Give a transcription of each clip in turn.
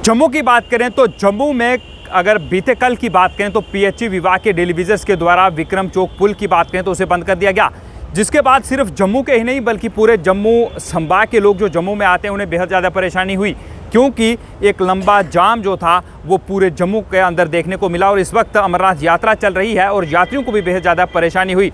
जम्मू की बात करें तो जम्मू में अगर बीते कल की बात करें तो पीएचई विभाग के टेलीविजन्स के द्वारा विक्रम चौक पुल की बात करें तो उसे बंद कर दिया गया, जिसके बाद सिर्फ जम्मू के ही नहीं बल्कि पूरे जम्मू संभाग के लोग जो जम्मू में आते हैं उन्हें बेहद ज़्यादा परेशानी हुई, क्योंकि एक लंबा जाम जो था वो पूरे जम्मू के अंदर देखने को मिला। और इस वक्त अमरनाथ यात्रा चल रही है और यात्रियों को भी बेहद ज़्यादा परेशानी हुई।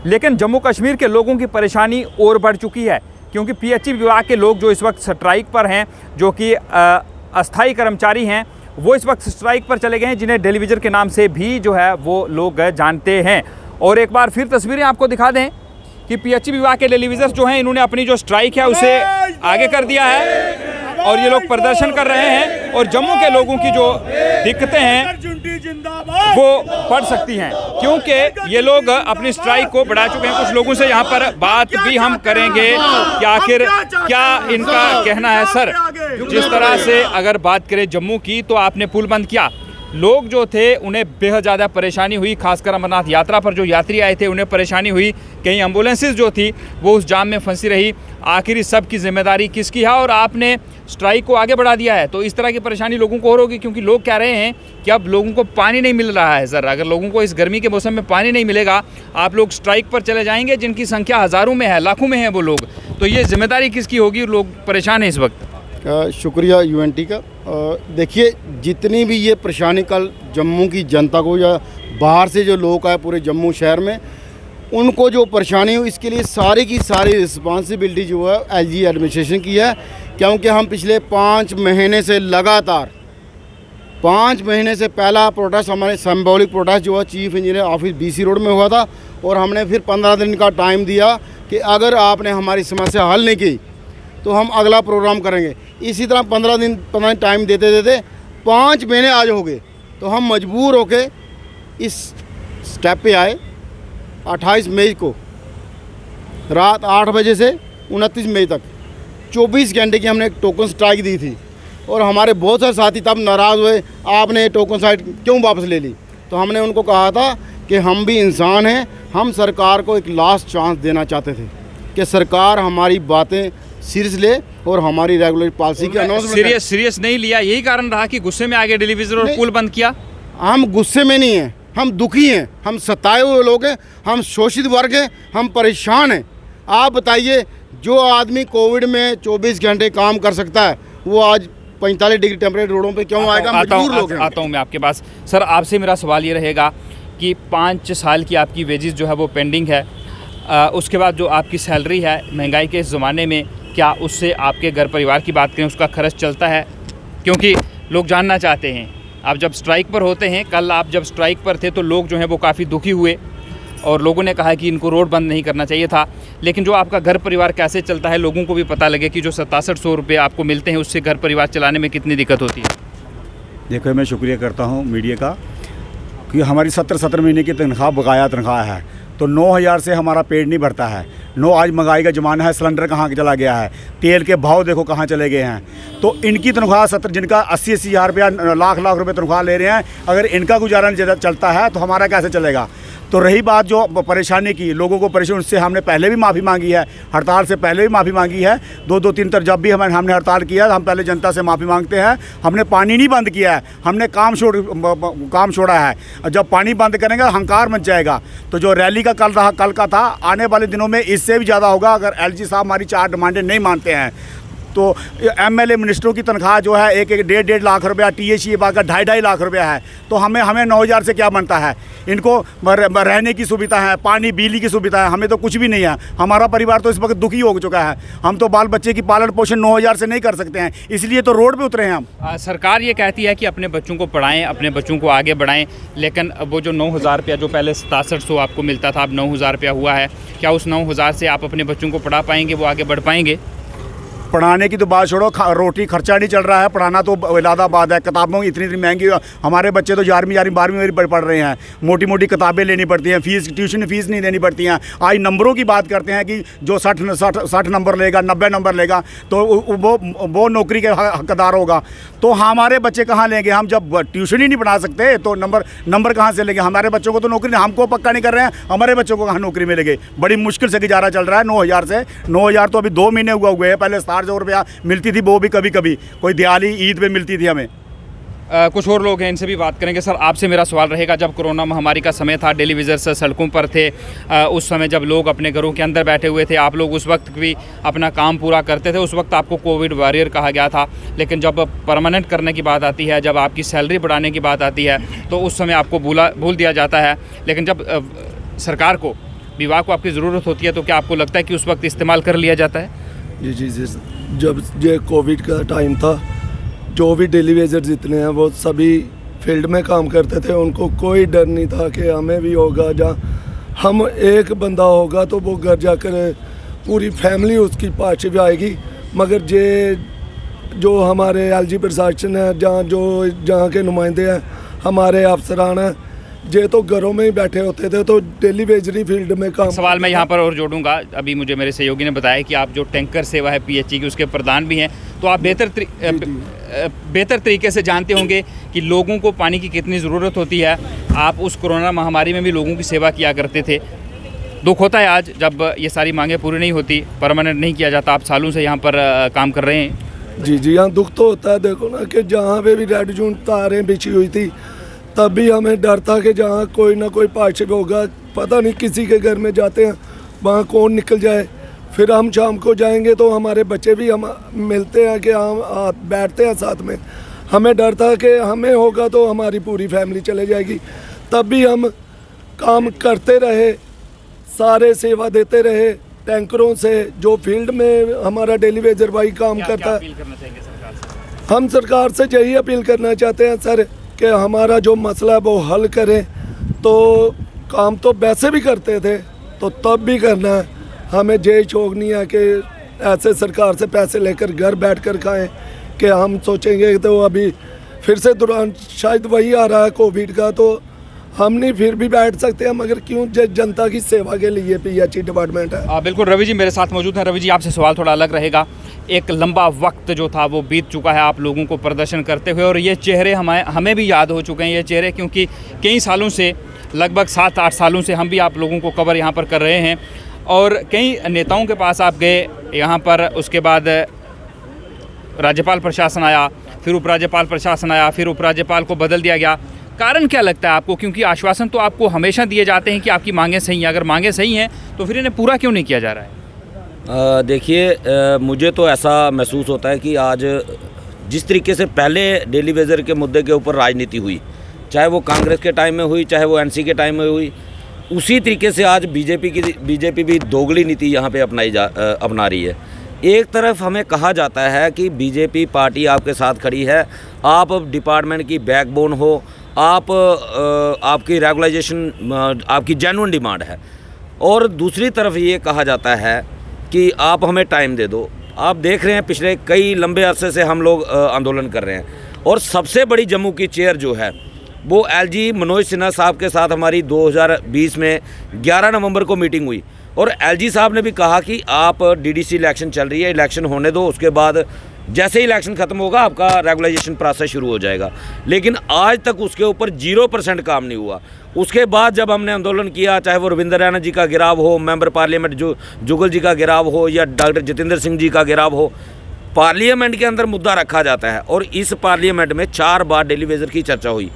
लेकिन जम्मू कश्मीर के लोगों की परेशानी और बढ़ चुकी है, क्योंकि पीएचई विभाग के लोग जो इस वक्त स्ट्राइक पर हैं, जो कि अस्थायी कर्मचारी हैं, वो इस वक्त स्ट्राइक पर चले गए हैं, जिन्हें टेलीविजन के नाम से भी जो है वो लोग जानते हैं। और एक बार फिर तस्वीरें आपको दिखा दें कि पीएचई विभाग के टेलीविजन जो हैं इन्होंने अपनी जो स्ट्राइक है उसे आगे कर दिया है और ये लोग प्रदर्शन कर रहे हैं। और जम्मू के लोगों की जो दिक्कतें हैं वो बढ़ सकती हैं, क्योंकि ये लोग अपनी स्ट्राइक को बढ़ा चुके हैं। कुछ लोगों से यहाँ पर बात भी हम करेंगे कि आखिर क्या इनका कहना है। सर, जिस तरह से अगर बात करें जम्मू की, तो आपने पुल बंद किया, लोग जो थे उन्हें बेहद ज़्यादा परेशानी हुई, खासकर अमरनाथ यात्रा पर जो यात्री आए थे उन्हें परेशानी हुई। कई एम्बुलेंसेज जो थी वो उस जाम में फंसी रही। आखिर इस सब की जिम्मेदारी किसकी है? और आपने स्ट्राइक को आगे बढ़ा दिया है, तो इस तरह की परेशानी लोगों को और होगी, क्योंकि लोग कह रहे हैं कि अब लोगों को पानी नहीं मिल रहा है। सर, अगर लोगों को इस गर्मी के मौसम में पानी नहीं मिलेगा, आप लोग स्ट्राइक पर चले जाएंगे, जिनकी संख्या हज़ारों में है, लाखों में है वो लोग, तो ये जिम्मेदारी किसकी होगी? लोग परेशान हैं इस वक्त। शुक्रिया यूएनटी का। देखिए, जितनी भी ये परेशानी कल जम्मू की जनता को या बाहर से जो लोग आए पूरे जम्मू शहर में, उनको जो परेशानी हुई, इसके लिए सारी की सारी रिस्पॉन्सिबिलिटी जो है एलजी एडमिनिस्ट्रेशन की है। क्योंकि हम पिछले 5 महीने से लगातार 5 महीने से पहला प्रोटेस्ट हमारे सिंबॉलिक प्रोटेस्ट जो है chief engineer office BC road में हुआ था, और हमने फिर 15 दिन का टाइम दिया कि अगर आपने हमारी समस्या हल नहीं की तो हम अगला प्रोग्राम करेंगे। इसी तरह 15 दिन टाइम देते देते 5 महीने आज हो गए, तो हम मजबूर होके इस स्टेप पे आए। 28 मई को रात 8 बजे से 29 मई तक 24 घंटे की हमने एक टोकन स्ट्राइक दी थी, और हमारे बहुत सारे साथी तब नाराज़ हुए, आपने टोकन स्ट्राइक क्यों वापस ले ली? तो हमने उनको कहा था कि हम भी इंसान हैं, हम सरकार को एक लास्ट चांस देना चाहते थे कि सरकार हमारी बातें सीरियस ले और हमारी रेगुलर पॉलिसी के अनाउंसमेंट सीरियस नहीं लिया। यही कारण रहा कि गुस्से में आगे टेलीविजन और पुल बंद किया। हम गुस्से में नहीं हैं, हम दुखी हैं, हम सताए हुए लोग हैं, हम शोषित वर्ग हैं, हम परेशान हैं। आप बताइए, जो आदमी कोविड में 24 घंटे काम कर सकता है वो आज 45 डिग्री टेम्परेचर रोडों पे क्यों आएगा? मजबूर लोग हैं। आता हूँ मैं आपके पास। सर, आपसे मेरा सवाल ये रहेगा कि 5 साल की आपकी वेजेस जो है वो पेंडिंग है, उसके बाद जो आपकी सैलरी है महंगाई के इस ज़माने में, क्या उससे आपके घर परिवार की बात करें उसका खर्च चलता है? क्योंकि लोग जानना चाहते हैं। आप जब स्ट्राइक पर होते हैं, कल आप जब स्ट्राइक पर थे तो लोग जो हैं वो काफ़ी दुखी हुए और लोगों ने कहा कि इनको रोड बंद नहीं करना चाहिए था, लेकिन जो आपका घर परिवार कैसे चलता है, लोगों को भी पता लगे कि जो 6700 रुपये आपको मिलते हैं उससे घर परिवार चलाने में कितनी दिक्कत होती है। देखो, मैं शुक्रिया करता हूँ मीडिया का कि हमारी 17 महीने की तनख्वाह बकाया तनख्वाह है, तो 9000 से हमारा पेट नहीं भरता है। आज महंगाई का ज़माना है, सिलेंडर कहाँ चला गया है, तेल के भाव देखो कहाँ चले गए हैं। तो इनकी तनख्वाह 70, जिनका 80-80 हज़ार रुपया, लाख रुपए तनख्वाह ले रहे हैं, अगर इनका गुजारा चलता है तो हमारा कैसे चलेगा? तो रही बात जो परेशानी की, लोगों को परेशानी, उससे हमने पहले भी माफ़ी मांगी है, हड़ताल से पहले भी माफ़ी मांगी है। 2-3 तर जब भी हमने हड़ताल किया, हम पहले जनता से माफ़ी मांगते हैं। हमने पानी नहीं बंद किया है, हमने काम छोड़ा है। जब पानी बंद करेंगे हंकार मच जाएगा। तो जो रैली का कल का था, आने वाले दिनों में इससे भी ज़्यादा होगा अगर एलजी साहब हमारी 4 डिमांडें नहीं मानते हैं। तो एमएलए मिनिस्टरों की तनख्वाह जो है 1-1.5 लाख रुपया, टीएचई का 2.5 लाख रुपया है, तो हमें 9000 से क्या बनता है? इनको रहने की सुविधा है, पानी बिजली की सुविधा है, हमें तो कुछ भी नहीं है। हमारा परिवार तो इस वक्त दुखी हो चुका है। हम तो बाल बच्चे की पालन पोषण 9000 से नहीं कर सकते हैं, इसलिए तो रोड पे उतरे हैं हम। सरकार ये कहती है कि अपने बच्चों को पढ़ाएं, अपने बच्चों को आगे बढ़ाएं, लेकिन वो जो 9000 रुपया जो पहले 6700 आपको मिलता था, अब 9000 रुपया हुआ है, क्या उस 9000 से आप अपने बच्चों को पढ़ा पाएंगे, वो आगे बढ़ पाएंगे? पढ़ाने की तो बात छोड़ो, रोटी खर्चा नहीं चल रहा है, पढ़ाना तो इलाहाबाद है। किताबों की इतनी महंगी, हमारे बच्चे तो 11वीं 12वीं में पढ़ रहे हैं, मोटी मोटी किताबें लेनी पड़ती हैं, ट्यूशन फीस नहीं देनी पड़ती हैं। आज नंबरों की बात करते हैं कि जो 60 नंबर लेगा, 90 नंबर लेगा तो वो नौकरी के हकदार होगा। तो हमारे बच्चे कहाँ लेंगे? हम जब ट्यूशन ही नहीं पढ़ा सकते तो नंबर कहाँ से लेंगे? हमारे बच्चों को तो नौकरी, हमको पक्का नहीं कर रहे हैं, हमारे बच्चों को कहाँ नौकरी मिलेगी? बड़ी मुश्किल से गुजारा चल रहा है 9000 से। 9000 तो अभी 2 महीने हुए हैं, पहले 60 रुपया मिलती थी, वो भी कभी कभी कोई दिवाली ईद पे मिलती थी हमें। कुछ और लोग हैं, इनसे भी बात करेंगे। सर, आपसे मेरा सवाल रहेगा, जब कोरोना महामारी का समय था, टेलीविज़न सड़कों पर थे, उस समय जब लोग अपने घरों के अंदर बैठे हुए थे, आप लोग उस वक्त भी अपना काम पूरा करते थे। उस वक्त आपको कोविड वॉरियर कहा गया था, लेकिन जब परमानेंट करने की बात आती है, जब आपकी सैलरी बढ़ाने की बात आती है, तो उस समय आपको भूल दिया जाता है। लेकिन जब सरकार को, विभाग को आपकी ज़रूरत होती है, तो क्या आपको लगता है कि उस वक्त इस्तेमाल कर लिया जाता है? जी, जब ये कोविड का टाइम था, जो भी टेलीविज़न जितने हैं वो सभी फील्ड में काम करते थे। उनको कोई डर नहीं था कि हमें भी होगा, जहाँ हम एक बंदा होगा तो वो घर जाकर पूरी फैमिली उसकी पास भी आएगी। मगर जो हमारे एलजी प्रशासन है, जहाँ के नुमाइंदे हैं, हमारे अफसरान हैं, ये तो घरों में ही बैठे होते थे, तो टेलीविजन फील्ड में काम। सवाल मैं यहाँ पर और जोड़ूंगा। अभी मुझे मेरे सहयोगी ने बताया कि आप जो टैंकर सेवा है पीएचई की, उसके प्रधान भी हैं, तो आप बेहतर तरीके से जानते होंगे कि लोगों को पानी की कितनी ज़रूरत होती है। आप उस कोरोना महामारी में भी लोगों की सेवा किया करते थे। दुख होता है आज जब ये सारी मांगें पूरी नहीं होती, परमानेंट नहीं किया जाता। आप सालों से यहाँ पर काम कर रहे हैं। जी, यहाँ दुख तो होता है। देखो ना कि जहाँ पे भी रेड जोन तारें बिछी हुई थी, तब भी हमें डर था कि जहाँ कोई ना कोई पार्षद होगा, पता नहीं किसी के घर में जाते हैं, वहाँ कौन निकल जाए। फिर हम शाम को जाएंगे तो हमारे बच्चे भी हम मिलते हैं कि हम बैठते हैं साथ में। हमें डर था कि हमें होगा तो हमारी पूरी फैमिली चले जाएगी। तब भी हम काम करते रहे, सारे सेवा देते रहे टैंकरों से। जो फील्ड में हमारा टेलीविजन भाई काम करता है, हम सरकार से यही अपील करना चाहते हैं सर कि हमारा जो मसला है वो हल करें। तो काम तो वैसे भी करते थे, तो तब भी करना है। हमें ये शौक नहीं है कि ऐसे सरकार से पैसे लेकर घर बैठकर खाएं कि हम सोचेंगे तो अभी फिर से दौरान शायद वही आ रहा है कोविड का, तो हम नहीं फिर भी बैठ सकते हैं। मगर क्यों, जनता की सेवा के लिए पीएचई डिपार्टमेंट है। बिल्कुल। रवि जी मेरे साथ मौजूद हैं। रवि जी, आपसे सवाल थोड़ा अलग रहेगा। एक लंबा वक्त जो था वो बीत चुका है आप लोगों को प्रदर्शन करते हुए, और ये चेहरे हमें भी याद हो चुके हैं ये चेहरे, क्योंकि कई सालों से, लगभग 7-8 सालों से हम भी आप लोगों को कवर यहाँ पर कर रहे हैं। और कई नेताओं के पास आप गए यहाँ पर, उसके बाद राज्यपाल प्रशासन आया, फिर उपराज्यपाल प्रशासन आया, फिर उपराज्यपाल को बदल दिया गया। कारण क्या लगता है आपको? क्योंकि आश्वासन तो आपको हमेशा दिए जाते हैं कि आपकी मांगें सही हैं। अगर मांगें सही हैं तो फिर इन्हें पूरा क्यों नहीं किया जा रहा है? देखिए, मुझे तो ऐसा महसूस होता है कि आज जिस तरीके से पहले टेलीविज़न के मुद्दे के ऊपर राजनीति हुई, चाहे वो कांग्रेस के टाइम में हुई, चाहे वो एनसी के टाइम में हुई, उसी तरीके से आज बीजेपी भी दोगली नीति यहाँ पे अपना रही है। एक तरफ हमें कहा जाता है कि बीजेपी पार्टी आपके साथ खड़ी है, आप डिपार्टमेंट की बैकबोन हो, आपकी रेगुलाइजेशन आपकी जेन्युइन डिमांड है, और दूसरी तरफ ये कहा जाता है कि आप हमें टाइम दे दो। आप देख रहे हैं पिछले कई लंबे अरसे से हम लोग आंदोलन कर रहे हैं, और सबसे बड़ी जम्मू की चेयर जो है वो एलजी मनोज सिन्हा साहब के साथ हमारी 2020 में 11 नवंबर को मीटिंग हुई, और एलजी साहब ने भी कहा कि आप डीडीसी इलेक्शन चल रही है, इलेक्शन होने दो, उसके बाद जैसे ही इलेक्शन ख़त्म होगा आपका रेगुलाइजेशन प्रोसेस शुरू हो जाएगा। लेकिन आज तक उसके ऊपर 0% काम नहीं हुआ। उसके बाद जब हमने आंदोलन किया, चाहे वो रविंद्र रैना जी का गिराव हो, मेंबर पार्लियामेंट जुगल जी का गिराव हो, या डॉक्टर जितेंद्र सिंह जी का गिराव हो, पार्लियामेंट के अंदर मुद्दा रखा जाता है। और इस पार्लियामेंट में 4 बार टेलीविज़न की चर्चा हुई।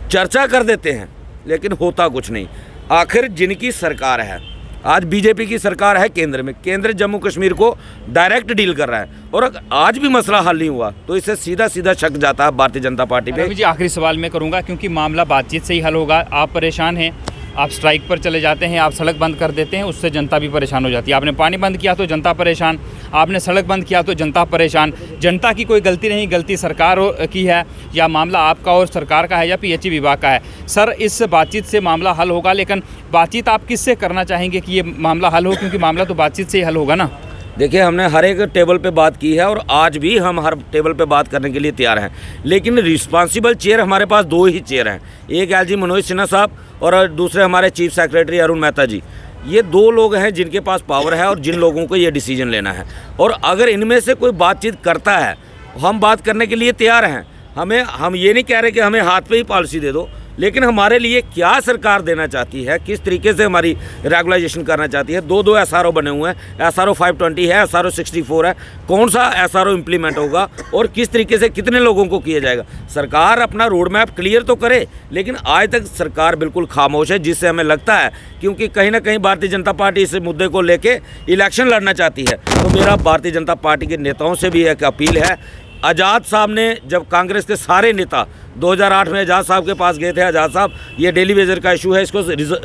चर्चा कर देते हैं लेकिन होता कुछ नहीं। आखिर जिनकी सरकार है, आज बीजेपी की सरकार है केंद्र में, केंद्र जम्मू कश्मीर को डायरेक्ट डील कर रहा है, और आज भी मसला हल नहीं हुआ, तो इससे सीधा शक जाता है भारतीय जनता पार्टी पे। जी, आखिरी सवाल मैं करूंगा, क्योंकि मामला बातचीत से ही हल होगा। आप परेशान हैं, आप स्ट्राइक पर चले जाते हैं, आप सड़क बंद कर देते हैं, उससे जनता भी परेशान हो जाती है। आपने पानी बंद किया तो जनता परेशान, आपने सड़क बंद किया तो जनता परेशान। जनता की कोई गलती नहीं, गलती सरकार की है, या मामला आपका और सरकार का है, या पीएचई विभाग का है। सर, इस बातचीत से मामला हल होगा, लेकिन बातचीत आप किससे करना चाहेंगे कि ये मामला हल हो? क्योंकि मामला तो बातचीत से ही हल होगा ना। देखिए, हमने हर एक टेबल पे बात की है, और आज भी हम हर टेबल पे बात करने के लिए तैयार हैं। लेकिन रिस्पांसिबल चेयर हमारे पास 2 ही चेयर हैं, एक एलजी मनोज सिन्हा साहब और दूसरे हमारे चीफ सेक्रेटरी अरुण मेहता जी। ये 2 लोग हैं जिनके पास पावर है और जिन लोगों को ये डिसीजन लेना है। और अगर इनमें से कोई बातचीत करता है, हम बात करने के लिए तैयार हैं। हम ये नहीं कह रहे कि हमें हाथ पे ही पॉलिसी दे दो, लेकिन हमारे लिए क्या सरकार देना चाहती है, किस तरीके से हमारी रेगुलाइजेशन करना चाहती है। दो SRO बने हुए हैं, SRO 520 है, SRO 64 है। कौन सा SRO इम्प्लीमेंट होगा और किस तरीके से कितने लोगों को किया जाएगा। सरकार अपना रोड मैप क्लियर तो करे, लेकिन आज तक सरकार बिल्कुल खामोश है, जिससे हमें लगता है क्योंकि कहीं ना कहीं भारतीय जनता पार्टी इस मुद्दे को लेके इलेक्शन लड़ना चाहती है। तो मेरा भारतीय जनता पार्टी के नेताओं से भी एक अपील है। आज़ाद साहब ने, जब कांग्रेस के सारे नेता 2008 में आज़ाद साहब के पास गए थे, आज़ाद साहब ये डेली वेजर का इशू है, इसको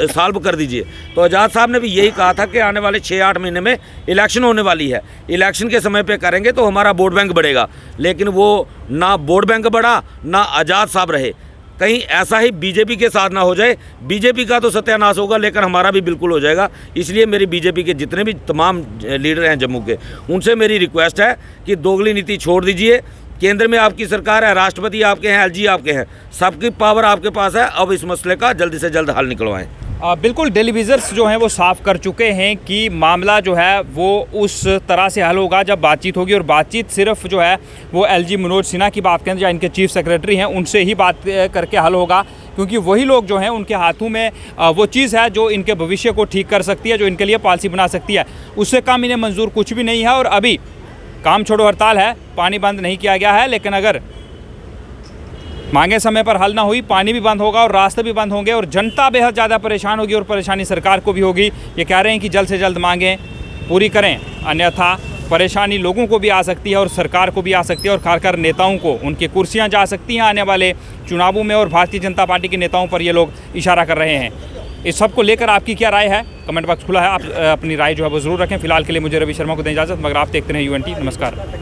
सॉल्व कर दीजिए, तो आज़ाद साहब ने भी यही कहा था कि आने वाले 6-8 महीने में इलेक्शन होने वाली है, इलेक्शन के समय पे करेंगे तो हमारा वोट बैंक बढ़ेगा। लेकिन वो ना वोट बैंक बढ़ा, ना आज़ाद साहब रहे। कहीं ऐसा ही बीजेपी के साथ ना हो जाए। बीजेपी का तो सत्यानाश होगा, लेकिन हमारा भी बिल्कुल हो जाएगा। इसलिए मेरी बीजेपी के जितने भी तमाम लीडर हैं जम्मू के, उनसे मेरी रिक्वेस्ट है कि दोगली नीति छोड़ दीजिए। केंद्र में आपकी सरकार है, राष्ट्रपति आपके हैं, LG आपके हैं, सबकी पावर आपके पास है। अब इस मसले का जल्दी से जल्द हल निकलवाएं। बिल्कुल, टेलीविज़र्स जो हैं वो साफ कर चुके हैं कि मामला जो है वो उस तरह से हल होगा जब बातचीत होगी, और बातचीत सिर्फ जो है वो LG मनोज सिन्हा की बात करें, या इनके चीफ सेक्रेटरी हैं, उनसे ही बात करके हल होगा, क्योंकि वही लोग जो हैं उनके हाथों में वो चीज़ है जो इनके भविष्य को ठीक कर सकती है, जो इनके लिए पॉलिसी बना सकती है। उससे कम इन्हें मंजूर कुछ भी नहीं है। और अभी काम छोड़ो हड़ताल है, पानी बंद नहीं किया गया है, लेकिन अगर मांगे समय पर हल ना हुई, पानी भी बंद होगा और रास्ते भी बंद होंगे और जनता बेहद ज़्यादा परेशान होगी, और परेशानी सरकार को भी होगी। ये कह रहे हैं कि जल्द से जल्द मांगें पूरी करें, अन्यथा परेशानी लोगों को भी आ सकती है और सरकार को भी आ सकती है, और खासकर नेताओं को उनकी कुर्सियां जा सकती हैं आने वाले चुनावों में। और भारतीय जनता पार्टी के नेताओं पर ये लोग इशारा कर रहे हैं। इस सब को लेकर आपकी क्या राय है? कमेंट बॉक्स खुला है, आप अपनी राय जो है वो ज़रूर रखें। फिलहाल के लिए मुझे रवि शर्मा को दें इजाज़त, मगर आप देखते रहें UNT। नमस्कार।